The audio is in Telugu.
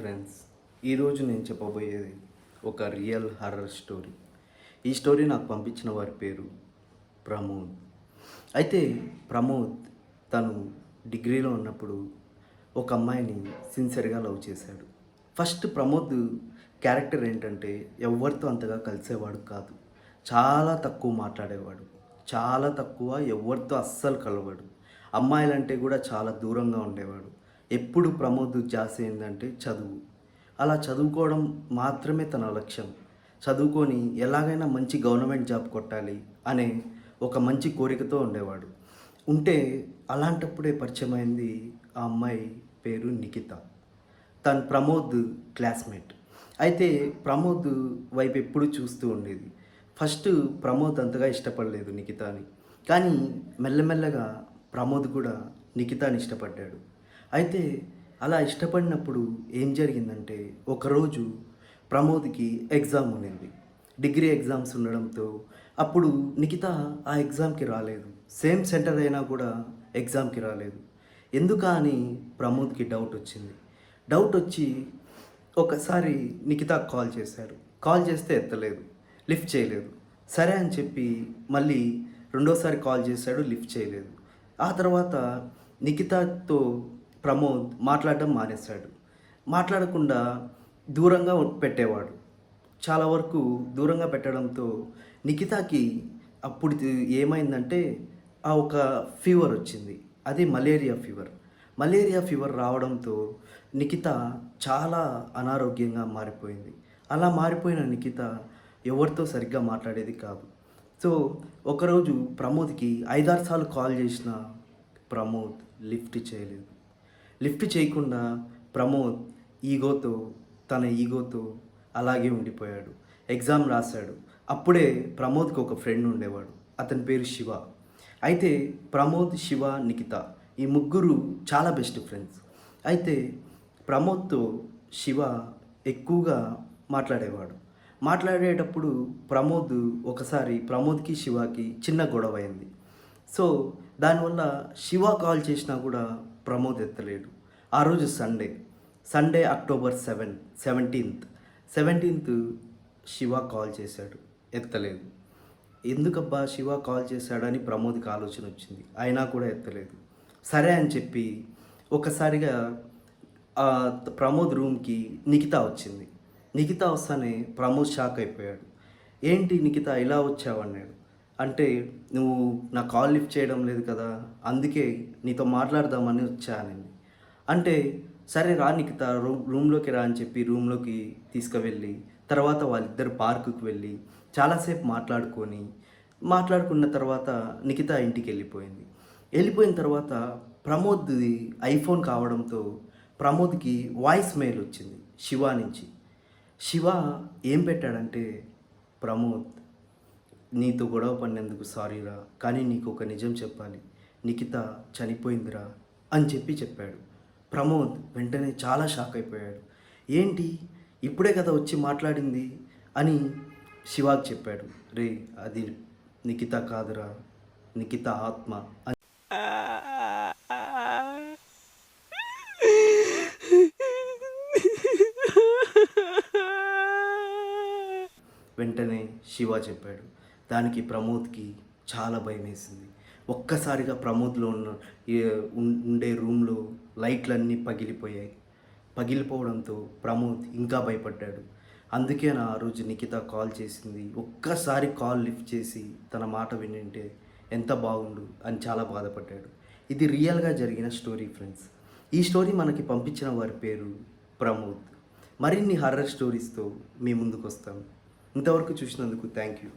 ఫ్రెండ్స్, ఈరోజు నేను చెప్పబోయేది ఒక రియల్ హర్రర్ స్టోరీ. ఈ స్టోరీ నాకు పంపించిన వారి పేరు ప్రమోద్. అయితే ప్రమోద్ తను డిగ్రీలో ఉన్నప్పుడు ఒక అమ్మాయిని సిన్సియర్గా లవ్ చేశాడు. ఫస్ట్ ప్రమోద్ క్యారెక్టర్ ఏంటంటే ఎవరితో అంతగా కలిసేవాడు కాదు, చాలా తక్కువ మాట్లాడేవాడు, చాలా తక్కువ, ఎవరితో అస్సలు కలవాడు. అమ్మాయిలంటే కూడా చాలా దూరంగా ఉండేవాడు. ఎప్పుడు ప్రమోద్ ధ్యాస ఏంటంటే చదువు. అలా చదువుకోవడం మాత్రమే తన లక్ష్యం. చదువుకొని ఎలాగైనా మంచి గవర్నమెంట్ జాబ్ కొట్టాలి అనే ఒక మంచి కోరికతో ఉండేవాడు. ఉంటే అలాంటప్పుడే పరిచయం అయింది ఆ అమ్మాయి పేరు నిఖిత. తను ప్రమోద్ క్లాస్మేట్. అయితే ప్రమోద్ వైపు ఎప్పుడు చూస్తూ ఉండేది. ఫస్ట్ ప్రమోద్ అంతగా ఇష్టపడలేదు నిఖితాని, కానీ మెల్లమెల్లగా ప్రమోద్ కూడా నిఖితాని ఇష్టపడ్డాడు. అయితే అలా ఇష్టపడినప్పుడు ఏం జరిగిందంటే, ఒకరోజు ప్రమోద్కి ఎగ్జామ్ ఉండింది, డిగ్రీ ఎగ్జామ్స్ ఉండడంతో అప్పుడు నిఖిత ఆ ఎగ్జామ్కి రాలేదు. సేమ్ సెంటర్ అయినా కూడా ఎగ్జామ్కి రాలేదు. ఎందుకా అని ప్రమోద్కి డౌట్ వచ్చింది. డౌట్ వచ్చి ఒకసారి నిఖితకు కాల్ చేశాడు. కాల్ చేస్తే ఎత్తలేదు, లిఫ్ట్ చేయలేదు. సరే అని చెప్పి మళ్ళీ రెండోసారి కాల్ చేశాడు, లిఫ్ట్ చేయలేదు. ఆ తర్వాత నిఖితతో ప్రమోద్ మాట్లాడడం మానేశాడు. మాట్లాడకుండా దూరంగా పెట్టేవాడు. చాలా వరకు దూరంగా పెట్టడంతో నిఖితాకి అప్పుడు ఏమైందంటే ఆ ఒక ఫీవర్ వచ్చింది. అది మలేరియా ఫీవర్. మలేరియా ఫీవర్ రావడంతో నిఖిత చాలా అనారోగ్యంగా మారిపోయింది. అలా మారిపోయిన నిఖిత ఎవరితో సరిగ్గా మాట్లాడేది కాదు. సో ఒకరోజు ప్రమోద్కి 5-6 సార్లు కాల్ చేసిన ప్రమోద్ లిఫ్ట్ చేయలేదు. లిఫ్ట్ చేయకుండా ప్రమోద్ తన ఈగోతో అలాగే ఉండిపోయాడు. ఎగ్జామ్ రాశాడు. అప్పుడే ప్రమోద్కి ఒక ఫ్రెండ్ ఉండేవాడు, అతని పేరు శివ. అయితే ప్రమోద్, శివ, నిఖిత ఈ ముగ్గురు చాలా బెస్ట్ ఫ్రెండ్స్. అయితే ప్రమోద్తో శివ ఎక్కువగా మాట్లాడేవాడు. మాట్లాడేటప్పుడు ఒకసారి ప్రమోద్కి శివకి చిన్న గొడవ అయింది. సో దానివల్ల శివ కాల్ చేసినా కూడా ప్రమోద్ ఎత్తలేడు. ఆ రోజు Sunday October 17th Shiva call చేశాడు, ఎత్తలేదు. ఎందుకబ్బా శివ కాల్ చేశాడని ప్రమోద్కి ఆలోచన వచ్చింది, అయినా కూడా ఎత్తలేదు. సరే అని చెప్పి ఒకసారిగా ప్రమోద్ రూమ్కి నిఖిత వచ్చింది. నిఖిత వస్తానే ప్రమోద్ షాక్ అయిపోయాడు. ఏంటి నిఖిత ఇలా వచ్చావు అన్నాడు. అంటే నువ్వు నా కాల్ లిఫ్ట్ చేయడం లేదు కదా, అందుకే నీతో మాట్లాడదామని వచ్చానండి. అంటే సరే రా నిఖిత, రూమ్లోకి రా అని చెప్పి రూమ్లోకి తీసుకువెళ్ళి తర్వాత వాళ్ళిద్దరు పార్కుకి వెళ్ళి చాలాసేపు మాట్లాడుకున్న తర్వాత నిఖిత ఇంటికి వెళ్ళిపోయింది. వెళ్ళిపోయిన తర్వాత ప్రమోద్ది ఐఫోన్ కావడంతో ప్రమోద్కి వాయిస్ మెయిల్ వచ్చింది శివ నుంచి. శివ ఏం పెట్టాడంటే, ప్రమోద్ నీతో గొడవ పడినందుకు సారీరా, కానీ నీకు ఒక నిజం చెప్పాలి, నిఖిత చనిపోయిందిరా అని చెప్పాడు. ప్రమోద్ వెంటనే చాలా షాక్ అయిపోయాడు. ఏంటి ఇప్పుడే కదా వచ్చి మాట్లాడింది అని శివాకి చెప్పాడు. రే అది నిఖిత కాదురా, నిఖిత ఆత్మ అని. వెంటనే శివ చెప్పాడు. దానికి ప్రమోద్కి చాలా భయం వేసింది. ఒక్కసారిగా ప్రమోద్లో ఉండే రూమ్లో లైట్లన్నీ పగిలిపోవడంతో ప్రమోద్ ఇంకా భయపడ్డాడు. అందుకే ఆ రోజు నిఖిత కాల్ చేసింది. ఒక్కసారి కాల్ లిఫ్ట్ చేసి తన మాట వినింటే ఎంత బాగుండు అని చాలా బాధపడ్డాడు. ఇది రియల్గా జరిగిన స్టోరీ ఫ్రెండ్స్. ఈ స్టోరీ మనకి పంపించిన వారి పేరు ప్రమోద్. మరిన్ని హర్రర్ స్టోరీస్తో మీ ముందుకు వస్తాను. ఇంతవరకు చూసినందుకు థ్యాంక్ యూ.